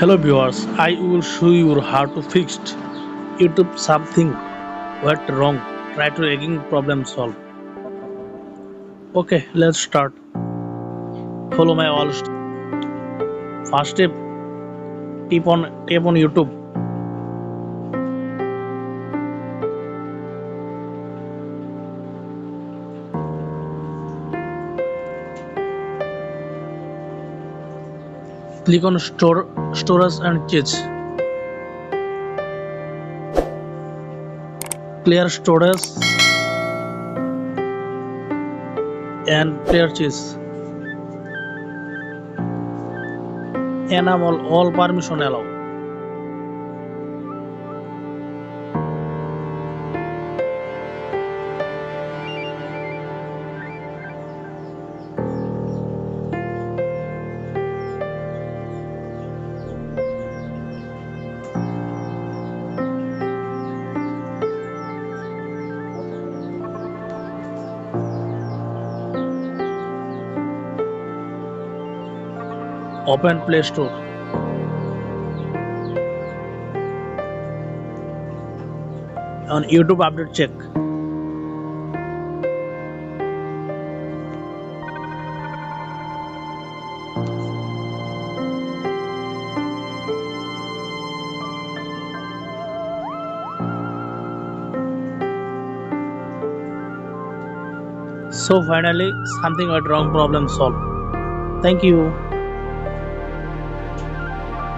Hello viewers, I will show you how to fix YouTube something went wrong. Try to again problem solve. Okay, let's start. Follow my all. First step, tap on YouTube. Click on storage and change. Clear storage and clear change. Enable all permission allow. Open Play Store. On YouTube update check. So finally something went wrong, problem solved. Thank you.